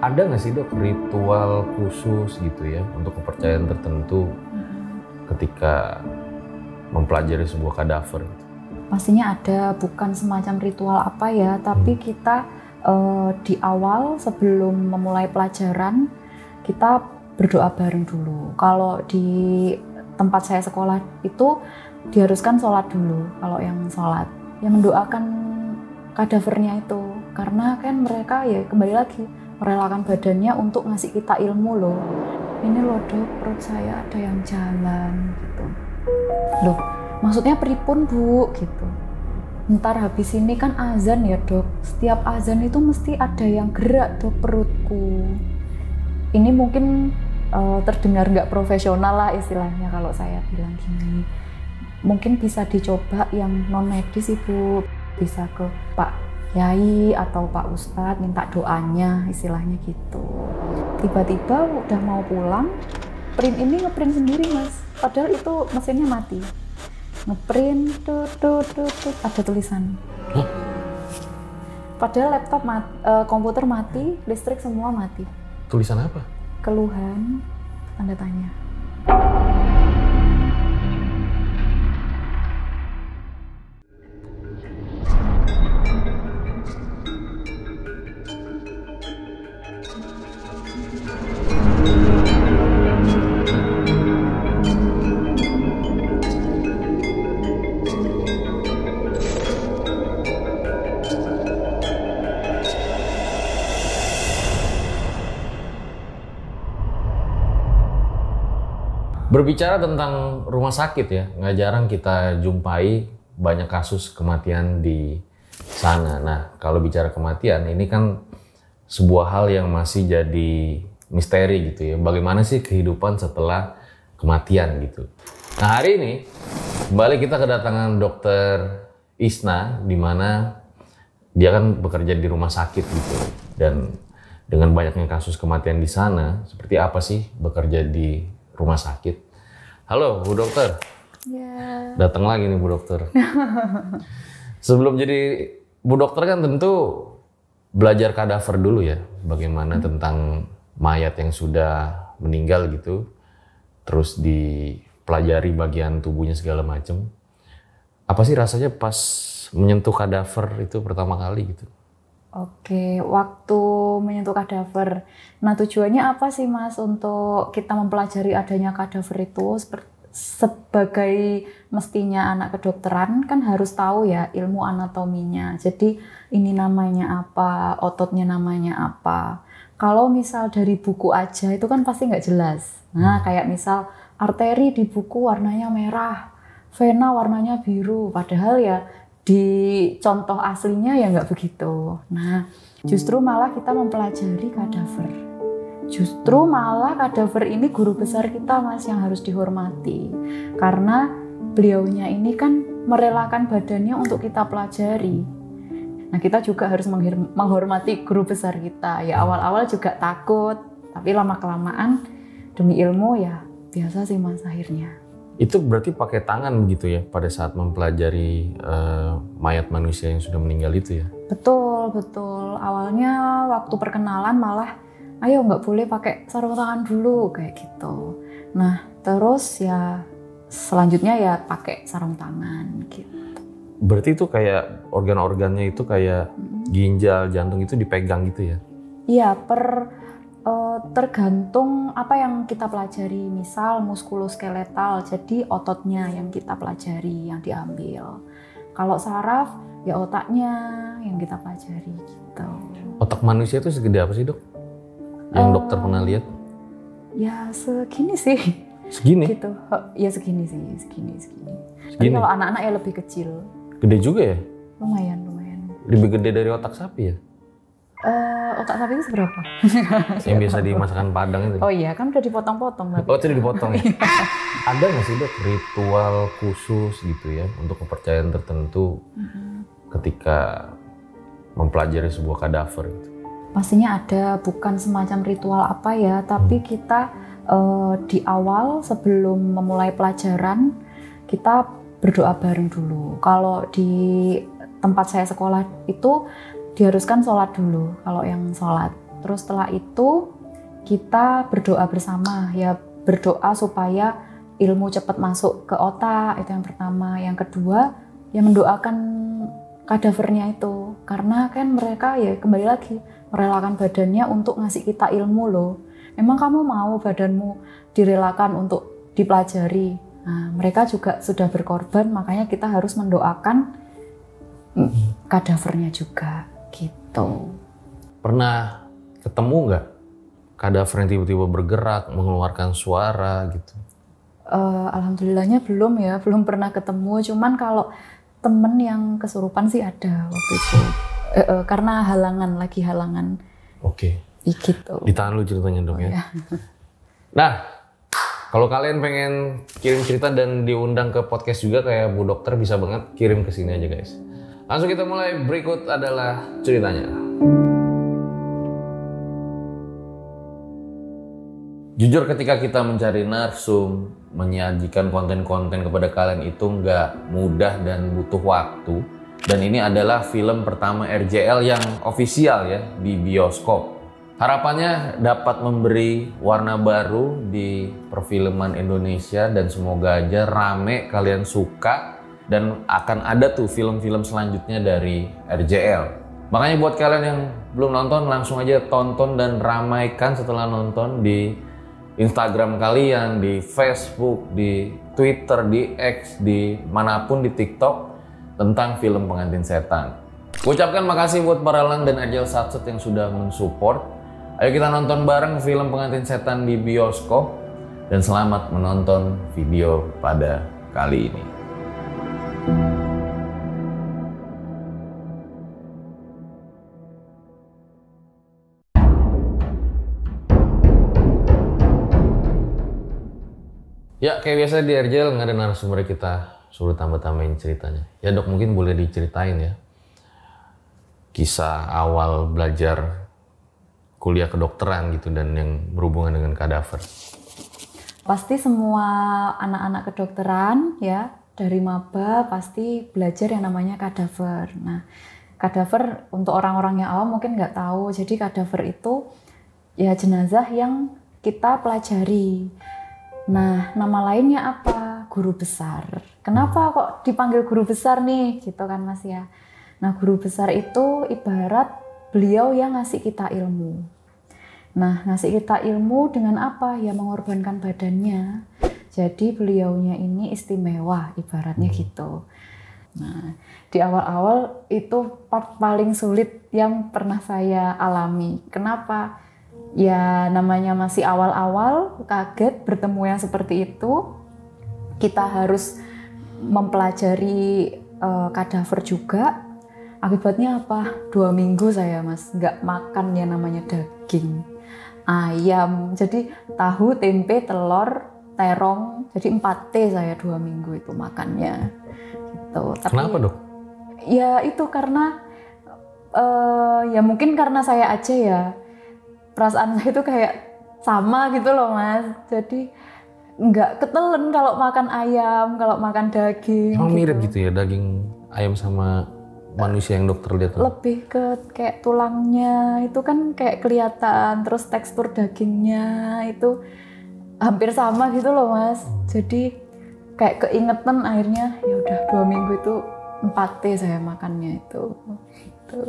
Ada nggak sih dok ritual khusus gitu ya untuk kepercayaan tertentu ketika mempelajari sebuah kadaver? Pastinya ada, bukan semacam ritual apa ya, tapi kita di awal sebelum memulai pelajaran kita berdoa bareng dulu. Kalau di tempat saya sekolah itu diharuskan sholat dulu. Kalau yang sholat, yang mendoakan kadavernya itu, karena kan mereka ya kembali lagi merelakan badannya untuk ngasih kita ilmu loh. Ini loh dok, perut saya ada yang jalan gitu. Loh, maksudnya pripun bu gitu. Ntar habis ini kan azan ya dok. Setiap azan itu mesti ada yang gerak dok perutku. Ini mungkin terdengar nggak profesional lah istilahnya kalau saya bilang gini. Mungkin bisa dicoba yang non medis ibu, bisa ke Pak Yai atau Pak Ustadz minta doanya istilahnya gitu. Tiba-tiba udah mau pulang, print ini ngeprint sendiri mas, padahal itu mesinnya mati. Ngeprint tut ada tulisan. Padahal laptop komputer mati, listrik semua mati. Tulisan apa? Keluhan tanda tanya. Berbicara tentang rumah sakit ya, nggak jarang kita jumpai banyak kasus kematian di sana. Nah, kalau bicara kematian, ini kan sebuah hal yang masih jadi misteri gitu ya. Bagaimana sih kehidupan setelah kematian gitu. Nah, hari ini kembali kita kedatangan Dokter Isna, di mana dia kan bekerja di rumah sakit gitu. Dan dengan banyaknya kasus kematian di sana, seperti apa sih bekerja di rumah sakit? Halo Bu Dokter. Ya. Datang lagi nih Bu Dokter. Sebelum jadi Bu Dokter kan tentu belajar kadaver dulu ya. Bagaimana tentang mayat yang sudah meninggal gitu. Terus dipelajari bagian tubuhnya segala macam. Apa sih rasanya pas menyentuh kadaver itu pertama kali gitu? Oke, waktu menyentuh kadaver. Nah, tujuannya apa sih Mas untuk kita mempelajari adanya kadaver itu? Sebagai mestinya anak kedokteran kan harus tahu ya ilmu anatominya. Jadi ini namanya apa, ototnya namanya apa. Kalau misal dari buku aja itu kan pasti nggak jelas. Nah, kayak misal arteri di buku warnanya merah, vena warnanya biru. Padahal ya di contoh aslinya ya nggak begitu. Nah, justru malah kita mempelajari kadaver. Justru malah kadaver ini guru besar kita Mas yang harus dihormati. Karena beliaunya ini kan merelakan badannya untuk kita pelajari. Nah, kita juga harus menghormati guru besar kita. Ya awal-awal juga takut, tapi lama-kelamaan demi ilmu ya biasa sih Mas akhirnya. Itu berarti pakai tangan begitu ya pada saat mempelajari mayat manusia yang sudah meninggal itu ya? Betul, betul. Awalnya waktu perkenalan malah, ayo nggak boleh pakai sarung tangan dulu kayak gitu. Nah, terus ya selanjutnya ya pakai sarung tangan gitu. Berarti itu kayak organ-organnya itu kayak ginjal, jantung itu dipegang gitu ya? Iya, tergantung apa yang kita pelajari. Misal muskuloskeletal, jadi ototnya yang kita pelajari, yang diambil. Kalau saraf, ya otaknya yang kita pelajari gitu. Otak manusia itu segede apa sih dok? Yang dokter pernah lihat? Ya segini sih. Segini? Gitu. Ya segini sih, segini. Tapi kalau anak-anak ya lebih kecil. Gede juga ya? Lumayan. Lebih gede dari otak sapi ya? Otak sapi itu seberapa? Yang biasa di masakan Padang itu. Oh iya, kan udah dipotong-potong. Oh, itu dipotong ya? Ada nggak sih dok ritual khusus gitu ya untuk kepercayaan tertentu ketika mempelajari sebuah kadaver gitu? Pastinya ada, bukan semacam ritual apa ya, tapi kita di awal sebelum memulai pelajaran kita berdoa bareng dulu. Kalau di tempat saya sekolah itu diharuskan sholat dulu kalau yang sholat. Terus setelah itu kita berdoa bersama, ya berdoa supaya ilmu cepat masuk ke otak, itu yang pertama. Yang kedua, ya mendoakan kadavernya itu. Karena kan mereka ya kembali lagi merelakan badannya untuk ngasih kita ilmu loh. Emang kamu mau badanmu direlakan untuk dipelajari? Nah, mereka juga sudah berkorban, makanya kita harus mendoakan kadavernya juga gitu. Pernah ketemu nggak kadaver yang tiba-tiba bergerak, mengeluarkan suara gitu? Alhamdulillahnya belum ya, belum pernah ketemu. Cuman kalau temen yang kesurupan sih ada waktu itu. Karena lagi halangan. Oke. Gitu. Ditahan lu ceritanya dong ya. Ya. Nah, kalau kalian pengen kirim cerita dan diundang ke podcast juga kayak Bu Dokter, bisa banget kirim ke sini aja guys. Langsung kita mulai, berikut adalah ceritanya. Jujur ketika kita mencari narsum, menyajikan konten-konten kepada kalian itu nggak mudah dan butuh waktu. Dan ini adalah film pertama RJL yang ofisial ya di bioskop. Harapannya dapat memberi warna baru di perfilman Indonesia dan semoga aja rame, kalian suka, dan akan ada tuh film-film selanjutnya dari RJL. Makanya buat kalian yang belum nonton, langsung aja tonton dan ramaikan setelah nonton di Instagram kalian, di Facebook, di Twitter, di X, di manapun, di TikTok tentang film Pengantin Setan. Ucapkan makasih buat para Lang dan Agile Satset yang sudah mensupport. Ayo kita nonton bareng film Pengantin Setan di bioskop dan selamat menonton video pada kali ini. Ya, kayak biasa di RJL nggak ada narasumber, kita suruh tambah-tambahin ceritanya. Ya Dok, mungkin boleh diceritain ya kisah awal belajar kuliah kedokteran gitu dan yang berhubungan dengan kadaver. Pasti semua anak-anak kedokteran ya dari maba pasti belajar yang namanya kadaver. Nah, kadaver untuk orang-orang yang awam mungkin nggak tahu. Jadi kadaver itu ya jenazah yang kita pelajari. Nah, nama lainnya apa? Guru besar. Kenapa kok dipanggil guru besar nih? Gitu kan Mas ya. Nah, guru besar itu ibarat beliau yang ngasih kita ilmu. Nah, ngasih kita ilmu dengan apa? Ya mengorbankan badannya. Jadi beliaunya ini istimewa, ibaratnya gitu. Nah, di awal-awal itu part paling sulit yang pernah saya alami. Kenapa? Ya namanya masih awal-awal, kaget bertemu yang seperti itu. Kita harus mempelajari kadaver juga. Akibatnya apa? 2 minggu saya Mas nggak makan yang namanya daging, ayam. Jadi tahu, tempe, telur, terong. Jadi 4T saya 2 minggu itu makannya. Gitu. Tapi, kenapa Dok? Ya itu karena ya mungkin karena saya aja ya. Perasaan saya itu kayak sama gitu loh Mas. Jadi nggak ketelen kalau makan ayam, kalau makan daging. Emang gitu. mirip gitu ya daging ayam sama manusia yang dokter lihat? Lebih ke kayak tulangnya itu kan kayak kelihatan, terus tekstur dagingnya itu hampir sama gitu loh Mas. Jadi kayak keingetan akhirnya ya udah 2 minggu itu 4T saya makannya itu. Gitu.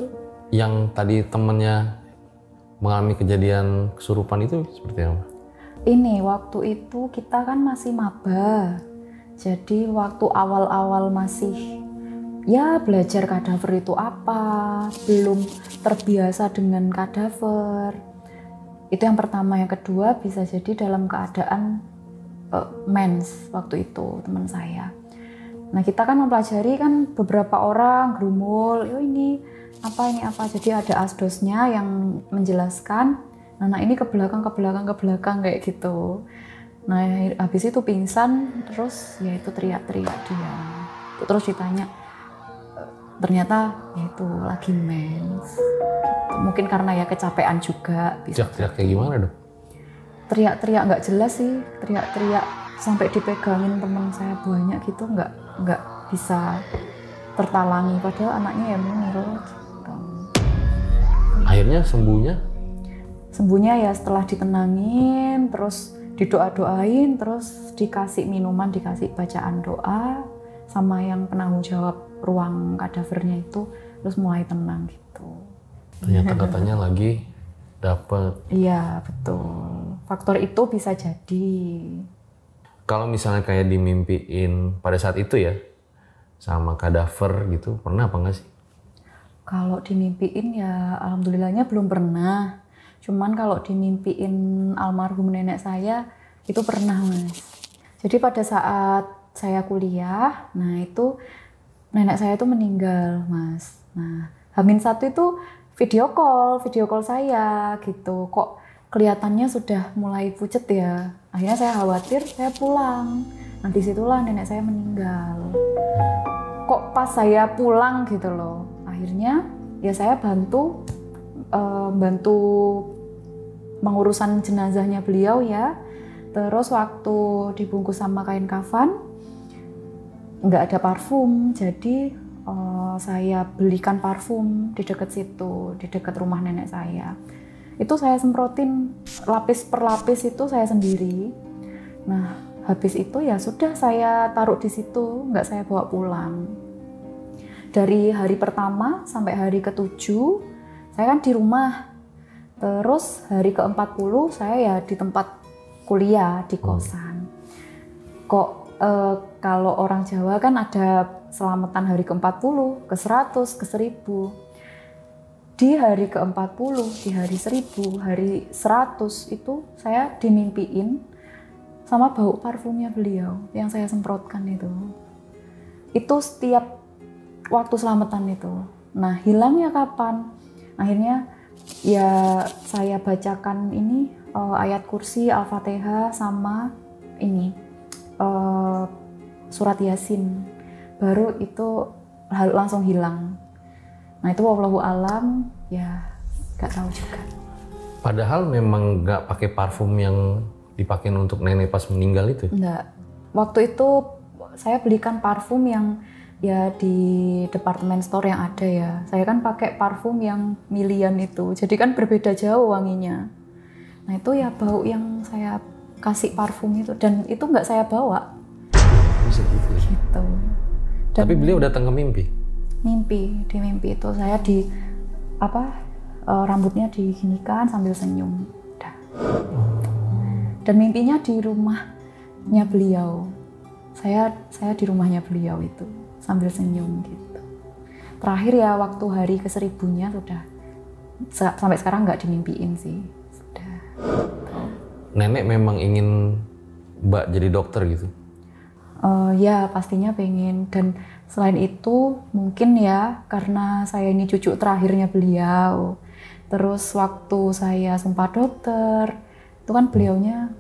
Yang tadi temennya mengalami kejadian kesurupan itu seperti apa? Ini waktu itu kita kan masih maba. Jadi waktu awal-awal masih ya belajar kadaver itu apa, belum terbiasa dengan kadaver. Itu yang pertama. Yang kedua bisa jadi dalam keadaan mens waktu itu teman saya. Nah kita kan mempelajari kan beberapa orang gerumul, oh ini apa, jadi ada asdosnya yang menjelaskan, nah ini ke belakang kayak gitu. Nah habis itu pingsan, terus ya itu teriak-teriak dia. Terus ditanya, ternyata ya itu lagi mens. Gitu. Mungkin karena ya kecapean juga. Teriak-teriak kayak gimana Dok? Teriak-teriak nggak jelas sih, teriak-teriak sampai dipegangin teman saya banyak gitu, nggak bisa tertalangi, padahal anaknya ya mungil. Akhirnya sembuhnya? sembuhnya ya setelah ditenangin, terus didoa-doain, terus dikasih minuman, dikasih bacaan doa, sama yang penanggung jawab ruang kadavernya itu, terus mulai tenang gitu. Ternyata katanya lagi dapet. Iya betul, faktor itu bisa jadi. Kalau misalnya kayak dimimpiin pada saat itu ya, sama kadaver gitu, pernah apa nggak sih? Kalau dimimpiin ya alhamdulillahnya belum pernah. Cuman kalau dimimpiin almarhum nenek saya itu pernah, Mas. Jadi pada saat saya kuliah, nah itu nenek saya itu meninggal, Mas. Nah, H-1 itu video call saya gitu. Kok kelihatannya sudah mulai pucet ya. Akhirnya saya khawatir, saya pulang. Nah disitulah nenek saya meninggal. Kok pas saya pulang gitu loh. Akhirnya ya saya bantu pengurusan jenazahnya beliau ya. Terus waktu dibungkus sama kain kafan nggak ada parfum, jadi saya belikan parfum di dekat situ, di dekat rumah nenek saya. Itu saya semprotin lapis per lapis itu saya sendiri. Nah habis itu ya sudah saya taruh di situ, nggak saya bawa pulang. Dari hari pertama sampai hari ke-7 saya kan di rumah. Terus hari ke-40 saya ya di tempat kuliah di kosan. Kok kalau orang Jawa kan ada selamatan hari ke-40, ke-100, ke-1000. Di hari ke-40, di hari 1000, hari 100 itu saya dimimpiin sama bau parfumnya beliau yang saya semprotkan itu. Itu setiap waktu selamatan itu. Nah, hilangnya kapan? Akhirnya ya saya bacakan ini ayat kursi, Al-Fatihah sama ini surat Yasin. Baru itu langsung hilang. Nah, itu wallahu alam ya nggak tahu juga. Padahal memang nggak pakai parfum yang dipakai untuk nenek pas meninggal itu? Enggak. Waktu itu saya belikan parfum yang ya di departemen store yang ada ya. Saya kan pakai parfum yang milian itu. Jadi kan berbeda jauh wanginya. Nah itu ya bau yang saya kasih parfum itu. Dan itu nggak saya bawa. Bisa gitu ya? Gitu. Dan tapi beliau datang ke mimpi? Mimpi. Di mimpi itu saya rambutnya diginikan sambil senyum. Udah. Dan mimpinya di rumahnya beliau. Saya di rumahnya beliau itu. Sambil senyum gitu. Terakhir ya waktu hari ke-1000-nya sudah sampai sekarang nggak dimimpiin sih. Sudah. Nenek memang ingin Mbak jadi dokter gitu? Ya pastinya pengen. Dan selain itu mungkin ya karena saya ini cucu terakhirnya beliau. Terus waktu saya sumpah dokter itu kan beliaunya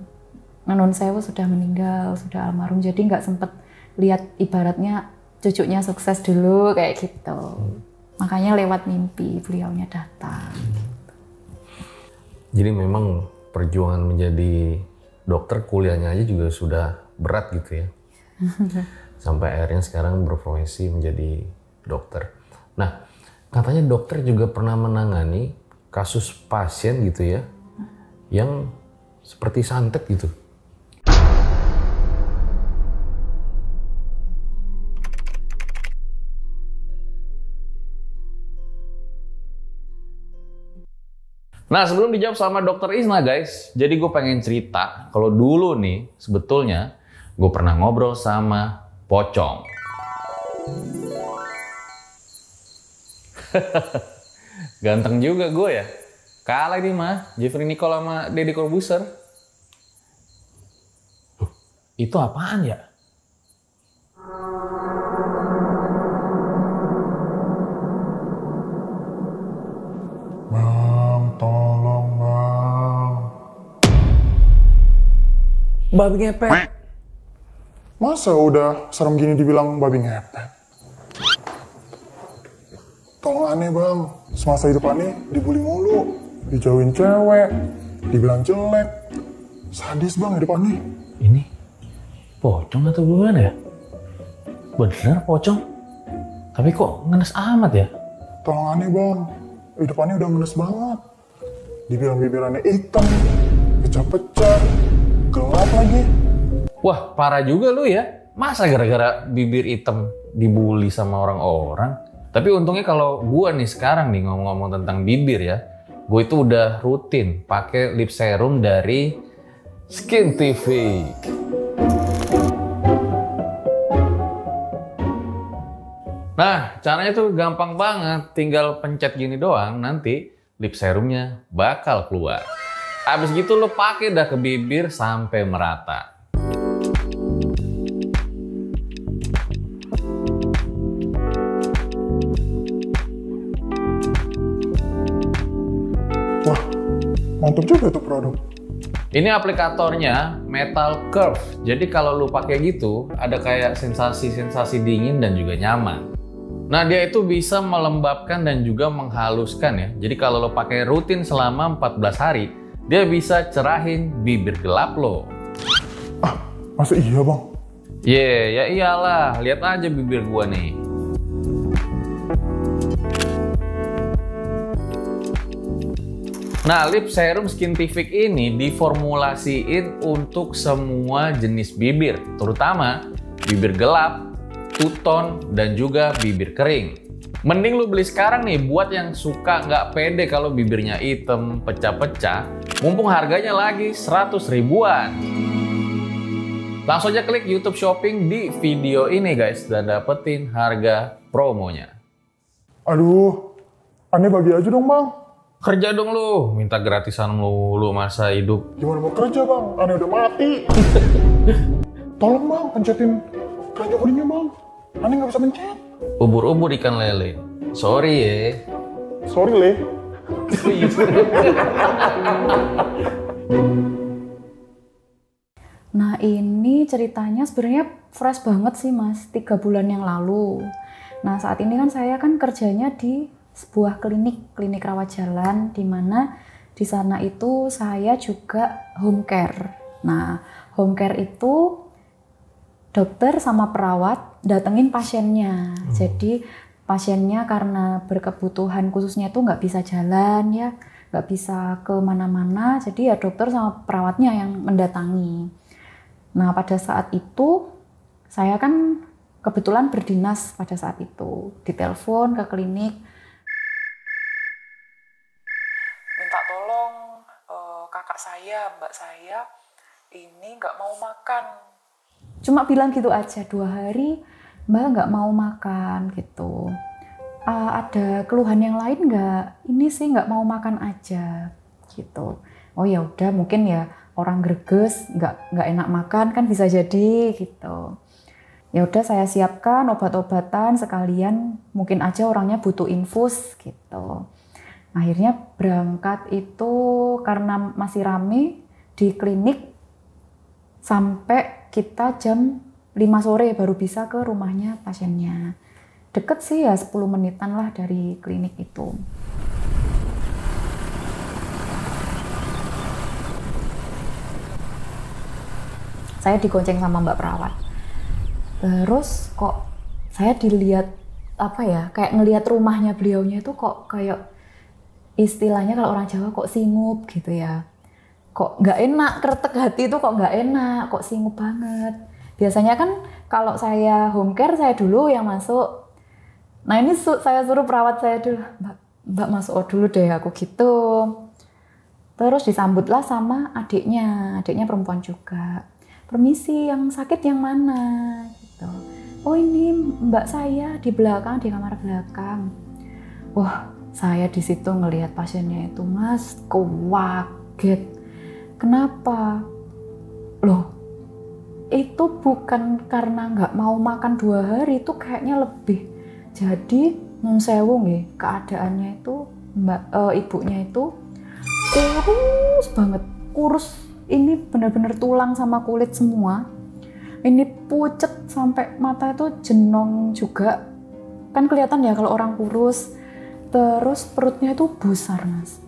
non sewu sudah meninggal, sudah almarhum. Jadi nggak sempet lihat ibaratnya cucunya sukses dulu kayak gitu. Makanya lewat mimpi beliaunya datang. Jadi memang perjuangan menjadi dokter, kuliahnya aja juga sudah berat gitu ya. Sampai akhirnya sekarang berprofesi menjadi dokter. Nah, katanya dokter juga pernah menangani kasus pasien gitu ya, yang seperti santet gitu. Nah, sebelum dijawab sama Dokter Isna guys, jadi gue pengen cerita kalau dulu nih sebetulnya gue pernah ngobrol sama pocong. Ganteng juga gue ya. Kalah ini mah Jeffrey Nicole sama Deddy Corbuzier. Itu apaan ya? Babi ngepet. Masa udah serem gini dibilang babi ngepet? Tolong aneh bang, semasa hidup aneh dibully mulu, dijauhin cewek, dibilang jelek. Sadis bang hidup aneh. Ini pocong atau gimana ya? Bener pocong? Tapi kok ngenes amat ya? Tolong aneh bang, hidup aneh udah ngenes banget. dibilang bibirnya hitam, pecah-pecah, gelap lagi. Wah, parah juga lu ya. Masa gara-gara bibir hitam dibully sama orang-orang? Tapi untungnya kalau gua nih sekarang nih ngomong-ngomong tentang bibir ya, gue itu udah rutin pakai lip serum dari Skintific. Nah, caranya tuh gampang banget. Tinggal pencet gini doang, nanti lip serumnya bakal keluar. Habis gitu lo pakai dah ke bibir sampai merata. Wah, mantap juga tuh produk. Ini aplikatornya Metal Curve. Jadi kalau lu pakai gitu, ada kayak sensasi-sensasi dingin dan juga nyaman. Nah, dia itu bisa melembabkan dan juga menghaluskan ya. Jadi kalau lo pakai rutin selama 14 hari, dia bisa cerahin bibir gelap lo. Ah, masa iya bang? Ya iyalah. Lihat aja bibir gua nih. Nah, lip serum Skintific ini diformulasiin untuk semua jenis bibir, terutama bibir gelap, two-tone, dan juga bibir kering. Mending lu beli sekarang nih buat yang suka nggak pede kalau bibirnya hitam, pecah-pecah, mumpung harganya lagi 100 ribuan. Langsung aja klik YouTube Shopping di video ini guys, dan dapetin harga promonya. Aduh, aneh bagi aja dong bang. Kerja dong lu, minta gratisan lu masa hidup. Gimana mau kerja bang? Aneh udah mati. Tolong bang, pencetin keranjang kuningnya bang. Aneh nggak bisa pencet. Ubur-ubur ikan lele. Sorry ya. Sorry Le. Nah ini ceritanya sebenarnya fresh banget sih mas, 3 bulan yang lalu. Nah saat ini kan saya kan kerjanya di sebuah klinik rawat jalan, di mana di sana itu saya juga home care. Nah home care itu dokter sama perawat datengin pasiennya. Jadi pasiennya karena berkebutuhan khususnya itu nggak bisa jalan ya, nggak bisa kemana-mana. Jadi ya dokter sama perawatnya yang mendatangi. Nah pada saat itu saya kan kebetulan berdinas pada saat itu, ditelepon ke klinik. Minta tolong kakak saya, mbak saya ini nggak mau makan. Cuma bilang gitu aja, 2 hari mbak nggak mau makan gitu. Ada keluhan yang lain nggak? Ini sih nggak mau makan aja gitu. Oh ya udah, mungkin ya orang greges nggak enak makan kan bisa jadi gitu. Ya udah saya siapkan obat-obatan sekalian, mungkin aja orangnya butuh infus gitu. Akhirnya berangkat itu karena masih rame di klinik sampai kita jam 5 sore baru bisa ke rumahnya pasiennya. Deket sih ya, 10 menitan lah dari klinik itu. Saya digonceng sama mbak perawat. Terus kok saya dilihat apa ya, kayak ngelihat rumahnya beliaunya itu kok kayak istilahnya kalau orang Jawa kok singup gitu ya. Kok nggak enak, kretek hati itu kok nggak enak, kok singup banget. Biasanya kan kalau saya home care saya dulu yang masuk. Nah ini saya suruh perawat saya dulu, mbak masuk dulu deh aku gitu. Terus disambutlah sama adiknya perempuan juga. Permisi, yang sakit yang mana? Gitu. Oh ini mbak saya di belakang, di kamar belakang. Wah saya di situ ngelihat pasiennya itu mas, kaget. Kenapa? Loh, itu bukan karena nggak mau makan 2 hari, itu kayaknya lebih. Jadi nun sewu nggih, keadaannya itu ibunya itu kurus banget, kurus. Ini benar-benar tulang sama kulit semua. Ini pucet sampai mata itu jenong juga. Kan kelihatan ya kalau orang kurus. Terus perutnya itu besar mas.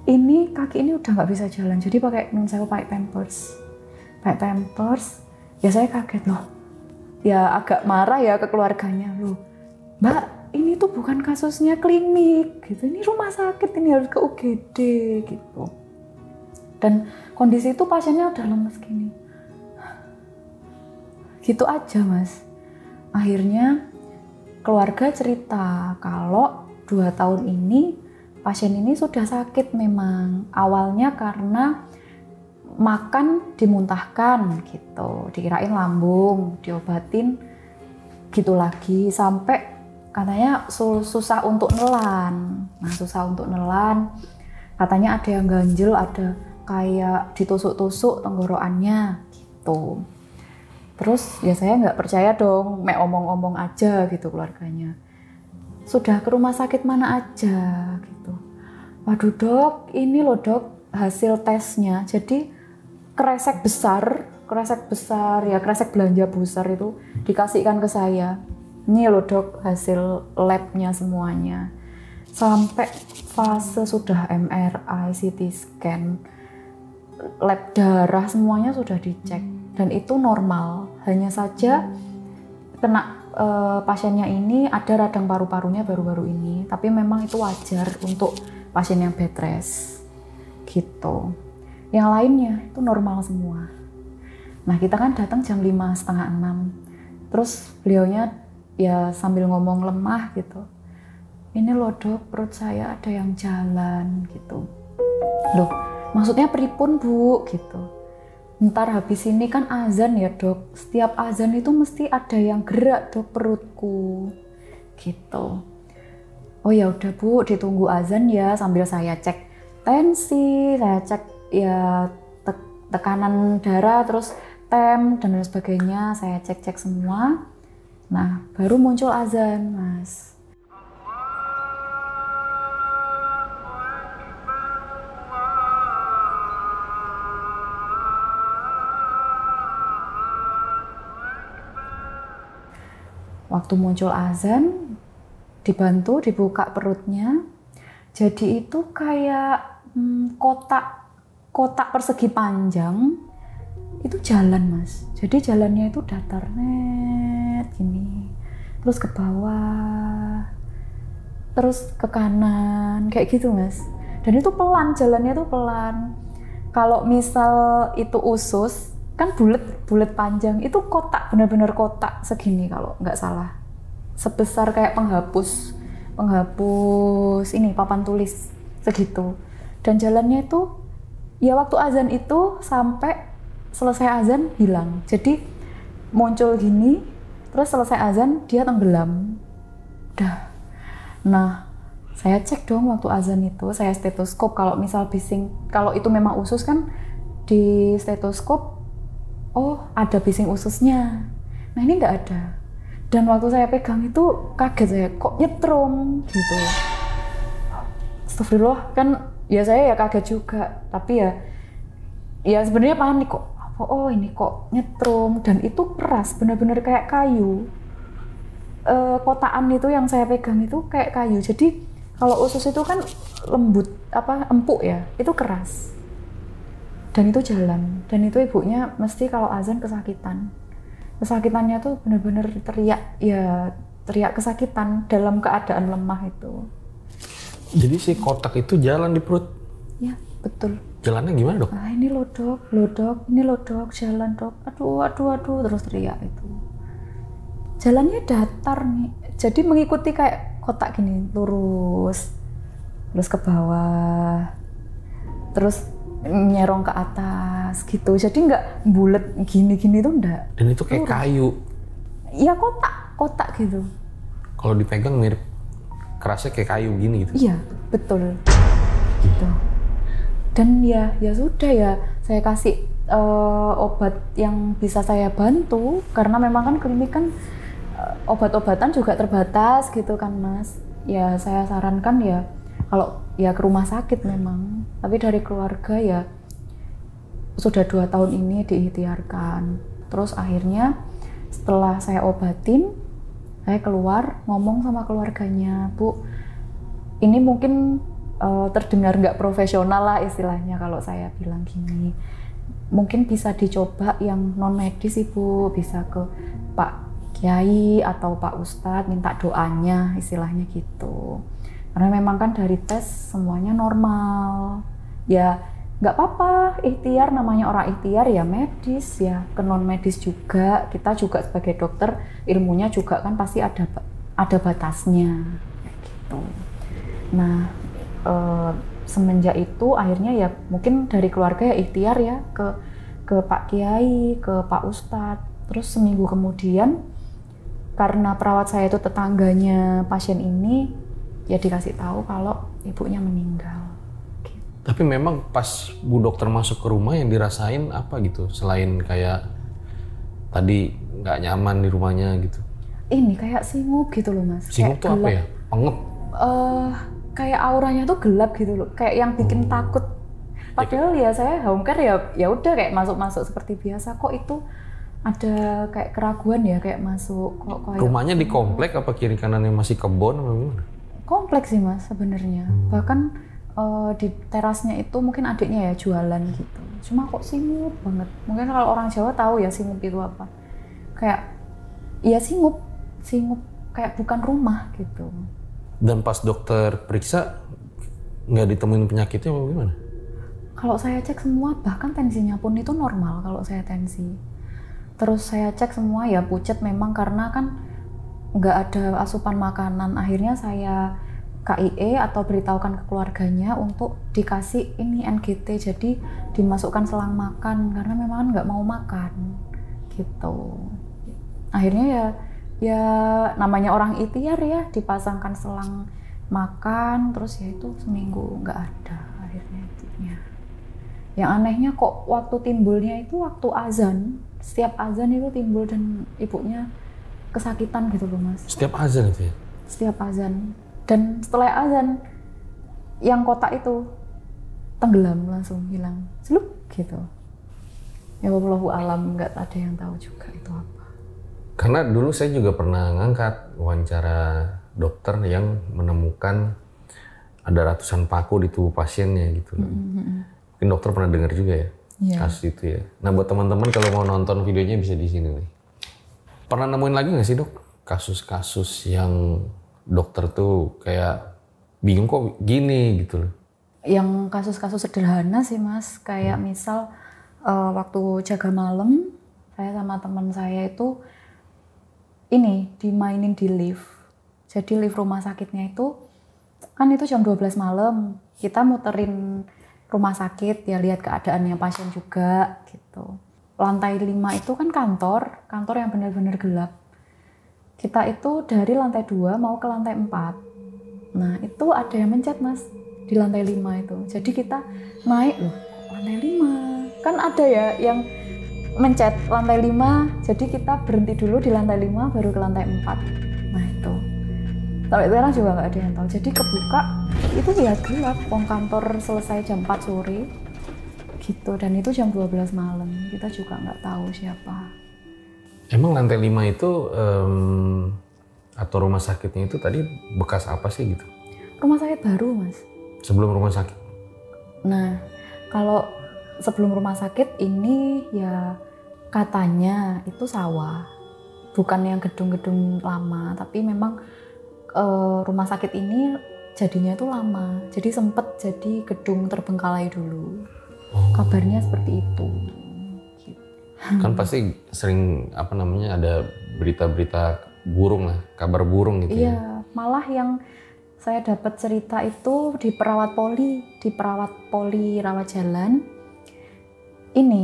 Ini kaki ini udah nggak bisa jalan, jadi pakai nun sewu pakai pampers. Ya saya kaget loh. Ya agak marah ya ke keluarganya loh. Mbak, ini tuh bukan kasusnya klinik gitu, ini rumah sakit, ini harus ke UGD gitu. Dan kondisi itu pasiennya udah lemes gini. Gitu aja Mas. Akhirnya keluarga cerita kalau 2 tahun ini pasien ini sudah sakit memang. Awalnya karena makan dimuntahkan gitu, dikirain lambung, diobatin gitu lagi, sampai katanya susah untuk nelan. Nah, susah untuk nelan, katanya ada yang ganjel, ada kayak ditusuk-tusuk tenggorokannya gitu. Terus ya saya nggak percaya dong, mek omong-omong aja gitu keluarganya. Sudah ke rumah sakit mana aja gitu. Waduh dok, ini loh dok hasil tesnya. Jadi kresek besar ya, kresek belanja besar itu dikasihkan ke saya. Ini loh dok hasil labnya semuanya. Sampai fase sudah MRI, CT scan, lab darah semuanya sudah dicek dan itu normal. Hanya saja pasiennya ini ada radang paru-parunya baru-baru ini, tapi memang itu wajar untuk pasien yang bed rest gitu. Yang lainnya itu normal semua. Nah kita kan datang jam 5:30, 6, terus beliaunya ya sambil ngomong lemah gitu. Ini loh dok, perut saya ada yang jalan gitu. Loh, maksudnya pripun bu gitu. Ntar habis ini kan azan ya dok. Setiap azan itu mesti ada yang gerak dok perutku gitu. Oh ya udah bu, ditunggu azan ya, sambil saya cek tensi, saya cek ya tekanan darah, terus tem dan lain sebagainya, saya cek semua. Nah baru muncul azan mas. Waktu muncul azan, dibantu dibuka perutnya, jadi itu kayak kotak persegi panjang, itu jalan mas. Jadi jalannya itu datar net gini, terus ke bawah, terus ke kanan, kayak gitu mas. Dan itu pelan, jalannya itu pelan. Kalau misal itu usus, kan bulat panjang, itu kotak, benar-benar kotak segini kalau nggak salah, sebesar kayak penghapus ini papan tulis segitu. Dan jalannya itu ya waktu azan itu sampai selesai azan hilang. Jadi muncul gini, terus selesai azan dia tenggelam. Dah. Nah saya cek dong waktu azan itu, saya stetoskop. Kalau misal bising, kalau itu memang usus kan di stetoskop, oh ada bising ususnya. Nah ini nggak ada. Dan waktu saya pegang itu kaget saya, kok nyetrum gitu. Astagfirullah, kan ya saya ya kaget juga. Tapi ya sebenarnya panik kok. Oh ini kok nyetrum, dan itu keras, benar-benar kayak kayu. Kotaan itu yang saya pegang itu kayak kayu. Jadi kalau usus itu kan lembut, empuk ya, itu keras. Dan itu jalan, dan itu ibunya mesti kalau azan kesakitannya tuh benar-benar teriak kesakitan dalam keadaan lemah itu. Jadi si kotak itu jalan di perut? Ya betul. Jalannya gimana dok? Ah ini loh dok, ini loh dok, jalan dok, aduh terus teriak itu. Jalannya datar nih, jadi mengikuti kayak kotak gini, lurus, terus ke bawah, terus nyerong ke atas gitu, jadi nggak bulat gini-gini tuh enggak. Dan itu kayak kayu? Iya kotak gitu. Kalau dipegang mirip, kerasnya kayak kayu gini gitu? Iya betul gitu. Dan ya sudah ya, saya kasih obat yang bisa saya bantu, karena memang kan klinik kan obat-obatan juga terbatas gitu kan mas. Ya saya sarankan ya kalau ya ke rumah sakit memang, tapi dari keluarga ya sudah 2 tahun ini diikhtiarkan. Terus akhirnya setelah saya obatin, saya keluar ngomong sama keluarganya, Bu, ini mungkin terdengar nggak profesional lah istilahnya kalau saya bilang gini, mungkin bisa dicoba yang non medis Ibu, bisa ke Pak Kiai atau Pak Ustadz minta doanya, istilahnya gitu. Karena memang kan dari tes semuanya normal. Ya nggak apa-apa, ikhtiar, namanya orang ikhtiar ya medis ya, ke non medis juga. Kita juga sebagai dokter ilmunya juga kan pasti ada batasnya kayak gitu. Nah semenjak itu akhirnya ya mungkin dari keluarga ya ikhtiar ya ke Pak Kiai, ke Pak Ustadz. Terus seminggu kemudian karena perawat saya itu tetangganya pasien ini, ya dikasih tahu kalau ibunya meninggal. Tapi memang pas Bu Dokter masuk ke rumah yang dirasain apa gitu? Selain kayak tadi nggak nyaman di rumahnya gitu. Ini kayak singup gitu loh Mas. Singup kayak tuh apa gelap. ya? Pengep? Kayak auranya tuh gelap gitu loh. Kayak yang bikin takut. Padahal ya saya home care ya udah kayak masuk-masuk seperti biasa. Kok itu ada kayak keraguan ya, kayak masuk kok kayak Rumahnya di komplek apa kiri kanannya masih kebon apa gimana? kompleks sih Mas sebenarnya. Bahkan di terasnya itu mungkin adiknya ya jualan gitu. Cuma kok singup banget. Mungkin kalau orang Jawa tahu ya singup itu apa. Kayak ya singup kayak bukan rumah gitu. Dan pas dokter periksa nggak ditemuin penyakitnya apa gimana? Kalau saya cek semua, bahkan tensinya pun itu normal kalau saya tensi. Terus saya cek semua ya pucet memang karena kan nggak ada asupan makanan. Akhirnya saya KIE atau beritahukan ke keluarganya untuk dikasih ini NGT, jadi dimasukkan selang makan karena memang nggak mau makan gitu. Akhirnya ya namanya orang ikhtiar ya, dipasangkan selang makan, terus ya itu seminggu nggak ada akhirnya ibunya. Yang anehnya kok waktu timbulnya itu waktu azan, setiap azan itu timbul dan ibunya kesakitan gitu loh Mas. Setiap azan itu ya? Setiap azan. Dan setelah azan, yang kotak itu tenggelam langsung hilang, seluk gitu. Ya wallahu alam, nggak ada yang tahu juga itu apa. Karena dulu saya juga pernah ngangkat wawancara dokter yang menemukan ada ratusan paku di tubuh pasiennya gitu. Mungkin dokter pernah dengar juga ya kasus itu ya. Nah buat teman-teman kalau mau nonton videonya bisa di sini nih. Pernah nemuin lagi nggak sih dok kasus-kasus yang dokter tuh kayak bingung kok gini gitu loh? Yang kasus-kasus sederhana sih Mas, kayak misal waktu jaga malam, saya sama teman saya itu ini dimainin di lift. Jadi lift rumah sakitnya itu kan itu jam 12 malam, kita muterin rumah sakit ya, lihat keadaannya pasien juga gitu. Lantai 5 itu kan kantor yang benar-benar gelap. Kita itu dari lantai 2 mau ke lantai 4. Nah itu ada yang mencet Mas di lantai 5 itu. Jadi kita naik loh, lantai 5. Kan ada ya yang mencet lantai 5, jadi kita berhenti dulu di lantai 5 baru ke lantai 4. Nah itu. Sampai sekarang juga nggak ada yang tahu. Jadi kebuka, itu ya gelap. Wong kantor selesai jam 4 sore gitu. Dan itu jam 12 malam. Kita juga nggak tahu siapa. Emang lantai 5 itu atau rumah sakitnya itu tadi bekas apa sih gitu? Rumah sakit baru Mas. Sebelum rumah sakit? Nah, kalau sebelum rumah sakit ini ya katanya itu sawah. Bukan yang gedung-gedung lama, tapi memang rumah sakit ini jadinya itu lama. Jadi sempet jadi gedung terbengkalai dulu. Kabarnya seperti itu. Kan pasti sering ada berita-berita burung lah, kabar burung gitu. Iya, malah yang saya dapat cerita itu di perawat poli rawat jalan. Ini,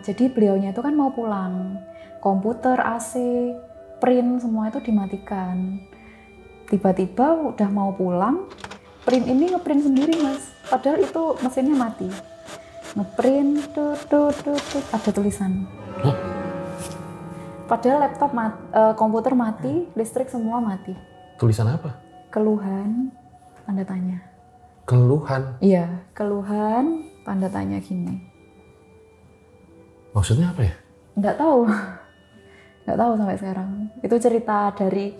jadi beliaunya itu kan mau pulang, komputer, AC, print semua itu dimatikan. Tiba-tiba udah mau pulang, print ini ngeprint sendiri Mas, padahal itu mesinnya mati. Ngeprint, ada tulisan. Hah? Padahal laptop komputer mati, listrik semua mati. Tulisan apa? Keluhan, tanda tanya. Keluhan? Iya, keluhan, tanda tanya gini. Maksudnya apa ya? Nggak tahu. Nggak tahu sampai sekarang. Itu cerita dari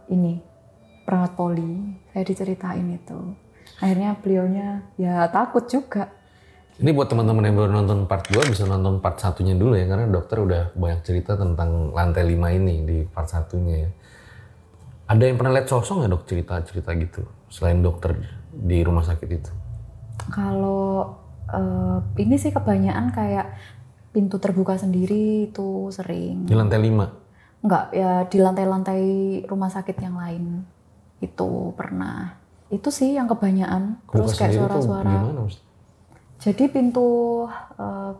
ini, perawat poli. Saya diceritain itu. Akhirnya beliaunya ya takut juga. Ini buat teman-teman yang baru nonton part 2 bisa nonton part 1-nya dulu ya, karena dokter udah banyak cerita tentang lantai 5 ini di part 1-nya ya. Ada yang pernah lihat sosok nggak dok cerita-cerita gitu selain dokter di rumah sakit itu? Kalau ini sih kebanyakan kayak pintu terbuka sendiri itu sering. Di lantai 5? Enggak, ya di lantai-lantai rumah sakit yang lain itu pernah. Itu sih yang kebanyakan. Terus kayak suara-suara. Gimana, Mas? Jadi pintu,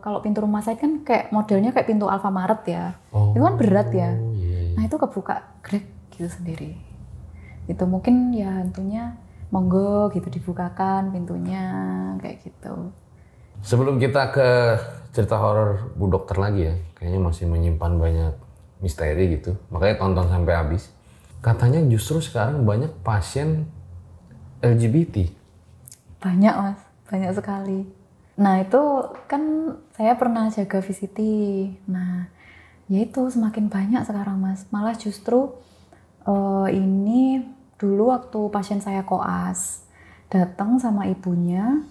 kalau pintu rumah sakit kan kayak modelnya kayak pintu Alfamaret ya. Itu kan berat ya. Iya. Nah itu kebuka grek gitu sendiri. Itu mungkin ya hantunya monggo gitu dibukakan pintunya kayak gitu. Sebelum kita ke cerita horor Bu Dokter lagi ya, kayaknya masih menyimpan banyak misteri gitu. Makanya tonton sampai habis. Katanya justru sekarang banyak pasien LGBT. Banyak mas, banyak sekali. Nah itu kan saya pernah jaga VCT. Nah ya itu semakin banyak sekarang mas. Malah justru ini dulu waktu pasien saya koas datang sama ibunya.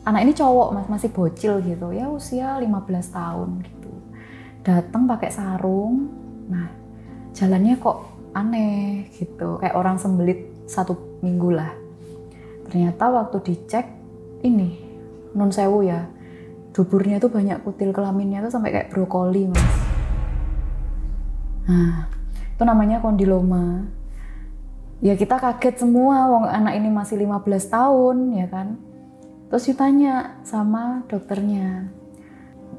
Anak ini cowok mas, masih bocil gitu ya, usia 15 tahun gitu. Datang pakai sarung. Nah jalannya kok aneh gitu, kayak orang sembelit 1 minggu lah. Ternyata waktu dicek ini nun sewu ya, duburnya tuh banyak kutil kelaminnya tuh sampai kayak brokoli mas. Nah itu namanya kondiloma. Ya kita kaget semua, wong anak ini masih 15 tahun ya kan. Terus ditanya sama dokternya,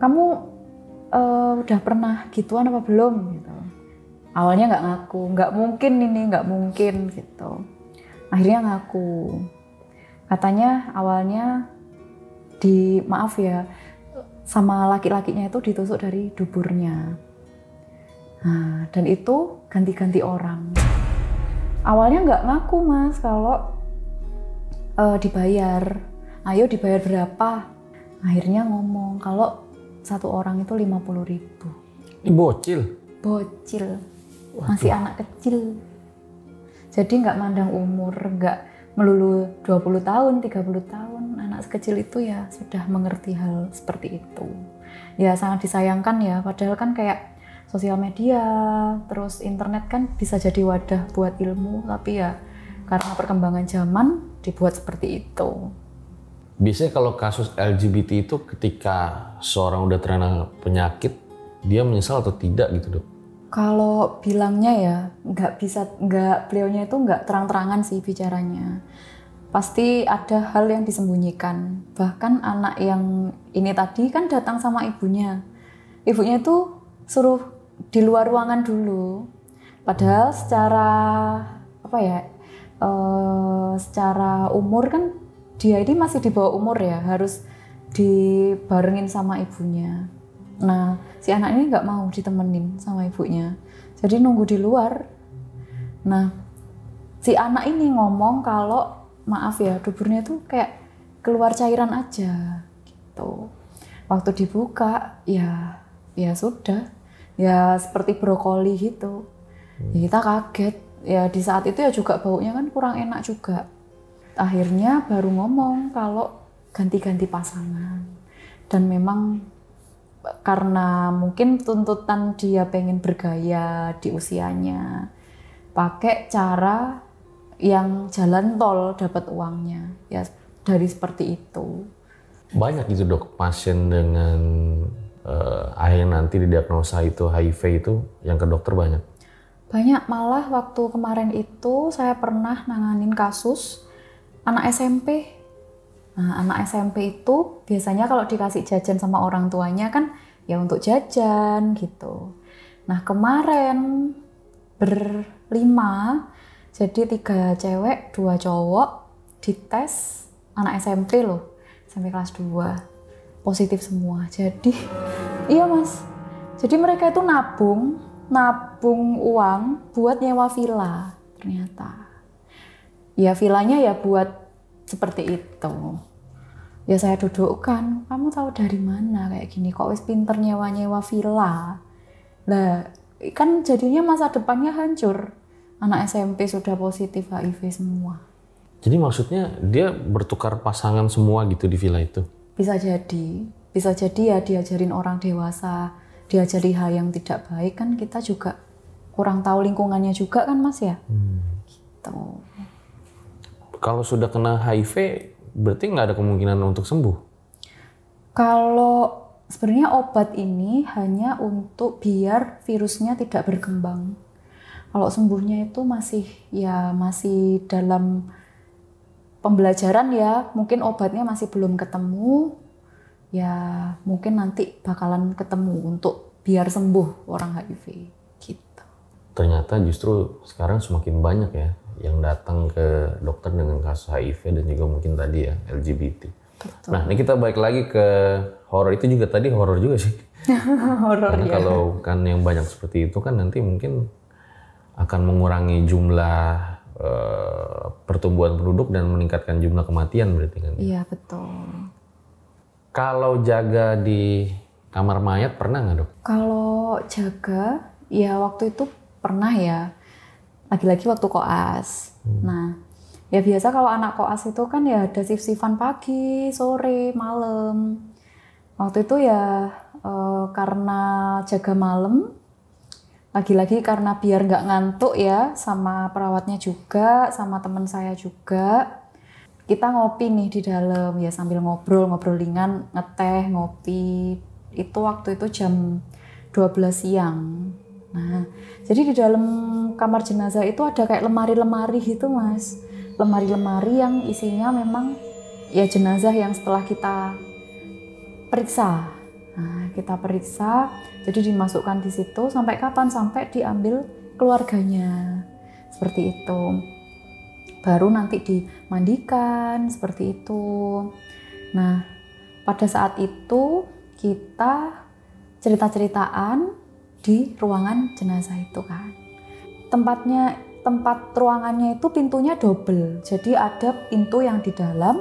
kamu udah pernah gituan apa belum gitu. Awalnya nggak ngaku, nggak mungkin gitu. Akhirnya ngaku. Katanya awalnya maaf ya, sama laki-lakinya itu ditusuk dari duburnya. Nah, dan itu ganti-ganti orang. Awalnya nggak ngaku mas kalau dibayar. Ayo dibayar berapa? Akhirnya ngomong kalau 1 orang itu 50.000. Ini bocil? Bocil. Masih anak kecil. Jadi nggak mandang umur, nggak melulu 20 tahun, 30 tahun. Anak sekecil itu ya sudah mengerti hal seperti itu. Ya sangat disayangkan ya, padahal kan kayak sosial media, terus internet kan bisa jadi wadah buat ilmu, tapi ya karena perkembangan zaman dibuat seperti itu. Biasanya kalau kasus LGBT itu ketika seorang udah terkena penyakit, dia menyesal atau tidak gitu dok? Kalau bilangnya ya beliaunya itu nggak terang-terangan sih bicaranya. Pasti ada hal yang disembunyikan. Bahkan anak yang ini tadi kan datang sama ibunya. Ibunya itu suruh di luar ruangan dulu. Padahal secara umur kan dia ini masih di bawah umur ya, harus dibarengin sama ibunya. Nah, si anak ini nggak mau ditemenin sama ibunya, jadi nunggu di luar. Nah, si anak ini ngomong kalau maaf ya, duburnya tuh kayak keluar cairan aja gitu. Waktu dibuka, ya sudah, ya seperti brokoli gitu. Ya kita kaget. Ya di saat itu ya juga baunya kan kurang enak juga. Akhirnya baru ngomong kalau ganti-ganti pasangan. Dan memang karena mungkin tuntutan dia pengen bergaya di usianya, pakai cara yang jalan tol dapat uangnya, ya dari seperti itu. Banyak gitu dok pasien dengan akhirnya nanti didiagnosa itu HIV itu yang ke dokter banyak? Banyak, malah waktu kemarin itu saya pernah nanganin kasus anak SMP. Nah, anak SMP itu biasanya kalau dikasih jajan sama orang tuanya kan ya untuk jajan gitu. Nah kemarin berlima, jadi 3 cewek, 2 cowok dites, anak SMP loh, SMP kelas 2, positif semua. Jadi iya mas, jadi mereka itu nabung uang buat nyewa villa ternyata. Ya villanya ya buat seperti itu. Ya saya dudukkan, kamu tahu dari mana kayak gini, kok wis pinter nyewa villa. Lah kan jadinya masa depannya hancur. Anak SMP sudah positif HIV semua. Jadi maksudnya dia bertukar pasangan semua gitu di villa itu? Bisa jadi ya diajarin orang dewasa, diajari hal yang tidak baik kan kita juga kurang tahu lingkungannya juga kan Mas ya. Gitu. Kalau sudah kena HIV, berarti nggak ada kemungkinan untuk sembuh? Kalau sebenarnya obat ini hanya untuk biar virusnya tidak berkembang. Kalau sembuhnya itu masih dalam pembelajaran ya, mungkin obatnya masih belum ketemu. Ya mungkin nanti bakalan ketemu untuk biar sembuh orang HIV gitu. Ternyata justru sekarang semakin banyak ya yang datang ke dokter dengan kasus HIV dan juga mungkin tadi ya LGBT. Betul. Nah ini kita balik lagi ke horor, itu juga tadi horor juga sih. Horor Karena ya. kalau kan yang banyak seperti itu kan nanti mungkin akan mengurangi jumlah pertumbuhan penduduk dan meningkatkan jumlah kematian berarti kan. Iya betul. Kalau jaga di kamar mayat pernah nggak dok? Kalau jaga, ya waktu itu pernah ya. Lagi-lagi waktu koas. Nah, ya biasa kalau anak koas itu kan ya ada shift-shiftan pagi, sore, malam. Waktu itu ya karena jaga malam, lagi-lagi karena biar nggak ngantuk ya, sama perawatnya juga, sama teman saya juga. Kita ngopi nih di dalam ya sambil ngobrol ringan, ngeteh, ngopi. Itu waktu itu jam 12 siang. Nah, jadi di dalam kamar jenazah itu ada kayak lemari-lemari gitu, Mas. Lemari-lemari yang isinya memang ya jenazah yang setelah kita periksa. Nah, kita periksa, jadi dimasukkan di situ sampai kapan? Sampai diambil keluarganya. Seperti itu. Baru nanti dimandikan seperti itu. Nah, pada saat itu kita cerita-ceritaan di ruangan jenazah itu kan. Tempat ruangannya itu pintunya double. Jadi ada pintu yang di dalam,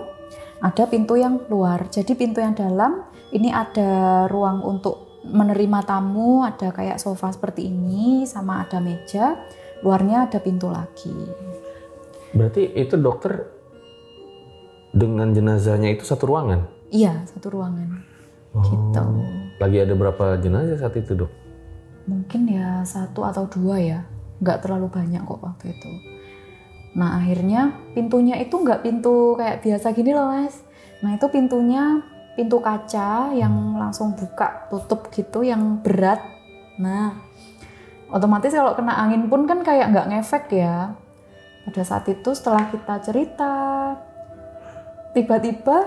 ada pintu yang luar. Jadi pintu yang dalam ini ada ruang untuk menerima tamu, ada kayak sofa seperti ini sama ada meja. Luarnya ada pintu lagi. Berarti itu dokter dengan jenazahnya itu satu ruangan? Iya, satu ruangan. Gitu. Lagi ada berapa jenazah saat itu dok? Mungkin ya 1 atau 2 ya. Nggak terlalu banyak kok waktu itu. Nah akhirnya pintunya itu nggak pintu kayak biasa gini loh Mas. Nah itu pintunya pintu kaca yang langsung buka tutup gitu yang berat. Nah otomatis kalau kena angin pun kan kayak nggak ngefek ya. Pada saat itu setelah kita cerita, tiba-tiba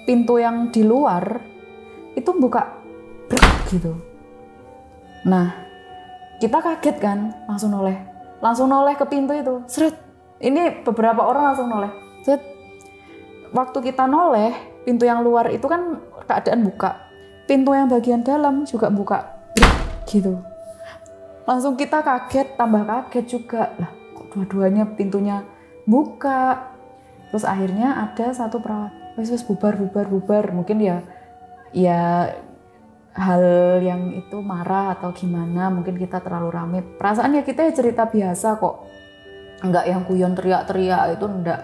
pintu yang di luar itu buka gitu. Nah, kita kaget kan, langsung noleh ke pintu itu. Seret. Ini beberapa orang langsung noleh. Seret. Waktu kita noleh, pintu yang luar itu kan keadaan buka. Pintu yang bagian dalam juga buka gitu. Langsung kita kaget, tambah kaget juga. Lah, dua-duanya pintunya buka. Terus akhirnya ada satu perawat, wes bubar. Mungkin ya hal yang itu marah atau gimana, mungkin kita terlalu rame. Perasaan ya kita ya cerita biasa kok. Enggak yang guyon teriak-teriak itu enggak.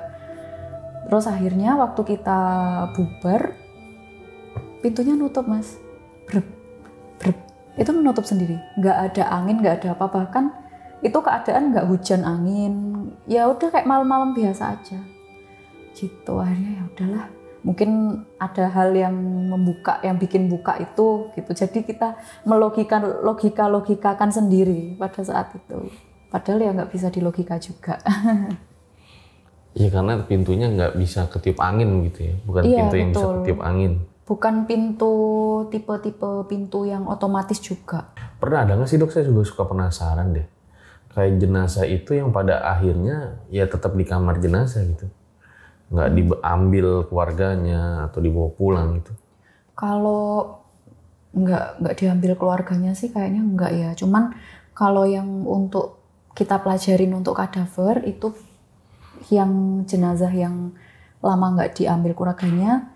Terus akhirnya waktu kita bubar, pintunya nutup Mas. Brep. Itu menutup sendiri. Enggak ada angin, enggak ada apa, bahkan itu keadaan nggak hujan angin, ya udah kayak malam-malam biasa aja gitu. Akhirnya ya udahlah, mungkin ada hal yang bikin buka itu gitu, jadi kita logikakan sendiri pada saat itu, padahal ya nggak bisa dilogika juga. Iya karena pintunya nggak bisa ketiup angin gitu ya, bukan Iya, pintu yang bisa betul. ketiup angin. Bukan pintu tipe-tipe pintu yang otomatis juga. Pernah ada nggak sih dok, saya juga suka penasaran deh, kayak jenazah itu yang pada akhirnya ya tetap di kamar jenazah gitu, nggak diambil keluarganya atau dibawa pulang gitu? Kalau nggak diambil keluarganya sih kayaknya nggak ya. Cuman kalau yang untuk kita pelajarin untuk kadaver itu yang jenazah yang lama nggak diambil keluarganya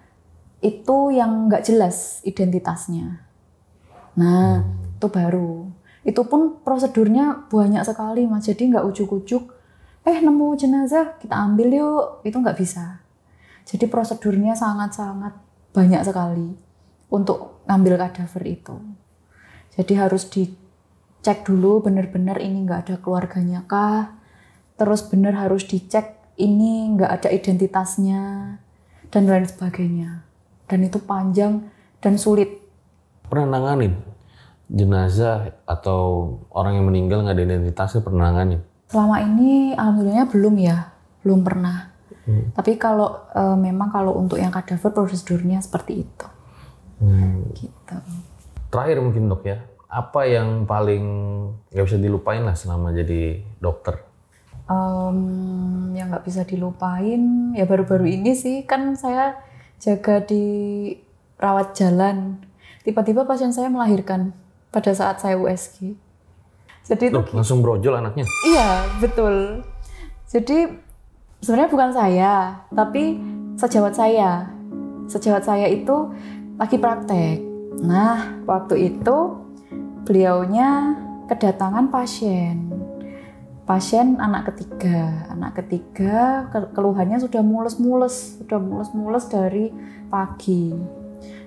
itu yang nggak jelas identitasnya. Nah itu baru. Itu pun prosedurnya banyak sekali Mas, jadi nggak ujuk-ujuk, nemu jenazah kita ambil yuk, itu nggak bisa. Jadi prosedurnya sangat-sangat banyak sekali untuk ngambil kadaver itu. Jadi harus dicek dulu benar-benar ini nggak ada keluarganya kah, terus benar harus dicek ini nggak ada identitasnya, dan lain sebagainya. Dan itu panjang dan sulit. Pernah nanganin jenazah atau orang yang meninggal nggak ada identitasnya, pernah nanganin? Selama ini alhamdulillahnya belum pernah. Tapi kalau memang kalau untuk yang kadaver prosedurnya seperti itu. Gitu. Terakhir mungkin dok ya, apa yang paling nggak bisa dilupain lah selama jadi dokter? Yang nggak bisa dilupain ya baru-baru ini sih, kan saya jaga di rawat jalan, tiba-tiba pasien saya melahirkan pada saat saya USG. Jadi itu langsung brojol anaknya? Iya betul. Jadi sebenarnya bukan saya, tapi sejawat saya itu lagi praktek. Nah waktu itu beliaunya kedatangan pasien anak ketiga keluhannya sudah mulus-mulus dari pagi.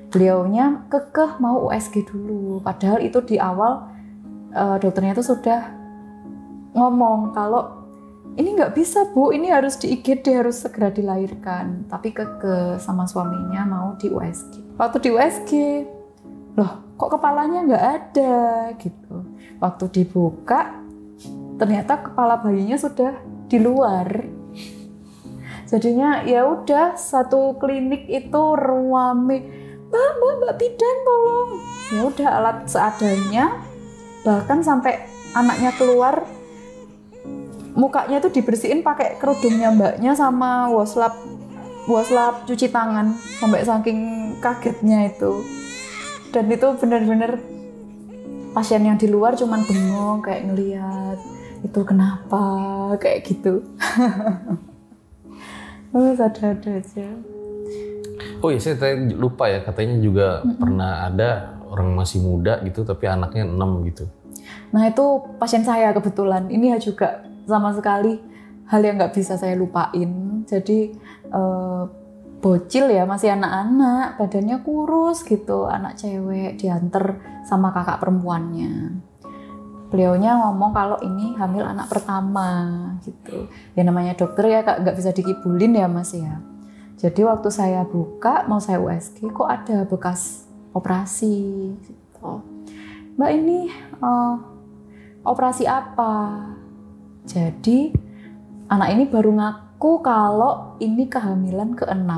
Beliaunya kekeh mau USG dulu, padahal itu di awal dokternya itu sudah ngomong kalau ini nggak bisa Bu, ini harus di IGD, harus segera dilahirkan. Tapi kekeh sama suaminya mau di USG. Waktu di USG, loh kok kepalanya nggak ada gitu. Waktu dibuka ternyata kepala bayinya sudah di luar. Jadinya ya udah satu klinik itu rame, Mbak bidan tolong. Ya udah alat seadanya, bahkan sampai anaknya keluar mukanya itu dibersihin pakai kerudungnya mbaknya sama waslap cuci tangan, sampai saking kagetnya itu. Dan itu benar-benar pasien yang di luar cuman bengong kayak ngelihat itu kenapa kayak gitu. Ada aja. Oh iya, saya tadi lupa ya, katanya juga pernah ada orang masih muda gitu tapi anaknya 6 gitu. Nah itu pasien saya kebetulan, ini juga sama sekali hal yang nggak bisa saya lupain. Jadi bocil ya, masih anak-anak, badannya kurus gitu, anak cewek diantar sama kakak perempuannya. Beliaunya ngomong kalau ini hamil anak pertama gitu. Ya namanya dokter ya nggak bisa dikibulin ya Mas ya. Jadi waktu saya buka mau saya USG kok ada bekas operasi gitu. Mbak ini operasi apa? Jadi anak ini baru ngaku kalau ini kehamilan ke-6.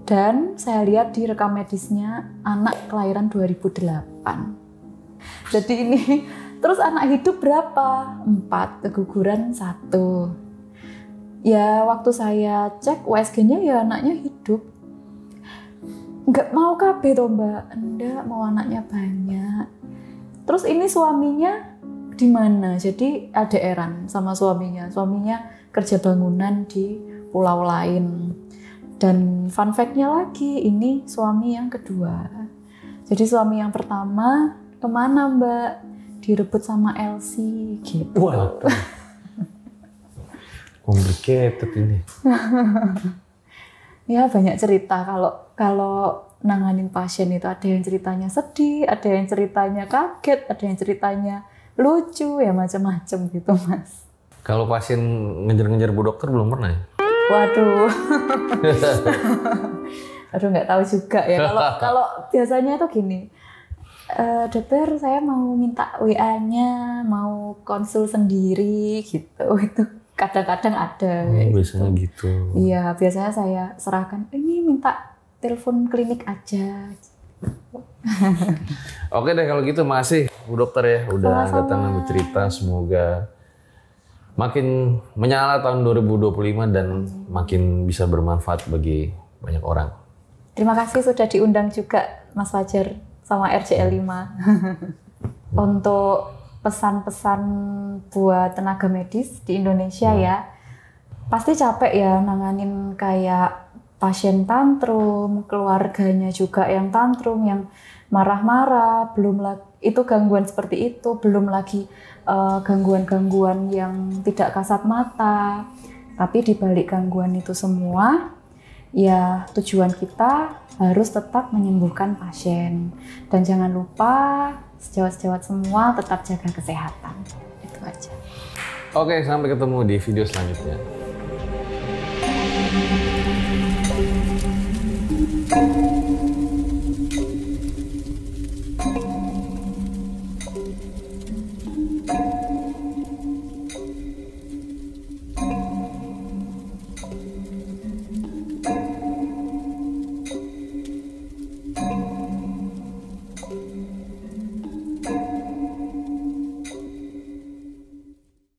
Dan saya lihat di rekam medisnya anak kelahiran 2008. Jadi ini terus anak hidup berapa? 4, keguguran 1. Ya waktu saya cek USG-nya ya anaknya hidup. Nggak mau KB toh Mbak? Enggak, mau anaknya banyak. Terus ini suaminya di mana? Jadi ADR-an sama suaminya. Suaminya kerja bangunan di pulau lain. Dan fun fact-nya lagi, ini suami yang kedua. Jadi suami yang pertama kemana Mbak? Direbut sama Elsie gitu. Wah, complicated ini. Ya banyak cerita kalau nanganin pasien itu, ada yang ceritanya sedih, ada yang ceritanya kaget, ada yang ceritanya lucu, ya macam-macam gitu Mas. Kalau pasien ngejar-ngejar Bu Dokter belum pernah ya? Waduh. Aduh nggak tahu juga ya. Kalau biasanya tuh gini. Dokter saya mau minta WA-nya, mau konsul sendiri gitu. Itu kadang-kadang ada. Biasanya gitu. Iya, biasanya saya serahkan, ini minta telepon klinik aja. Oke deh kalau gitu, makasih Bu Dokter ya udah Sama-sama. datang dan bercerita. Semoga makin menyala tahun 2025 dan makin bisa bermanfaat bagi banyak orang. Terima kasih sudah diundang juga Mas Fajar sama RCL 5. Untuk pesan-pesan buat tenaga medis di Indonesia ya, pasti capek ya nanganin kayak pasien tantrum, keluarganya juga yang tantrum, yang marah-marah, belum lagi itu gangguan seperti itu, belum lagi gangguan-gangguan yang tidak kasat mata. Tapi di balik gangguan itu semua, ya tujuan kita harus tetap menyembuhkan pasien. Dan jangan lupa sejawat-sejawat semua tetap jaga kesehatan. Itu aja. Oke, sampai ketemu di video selanjutnya.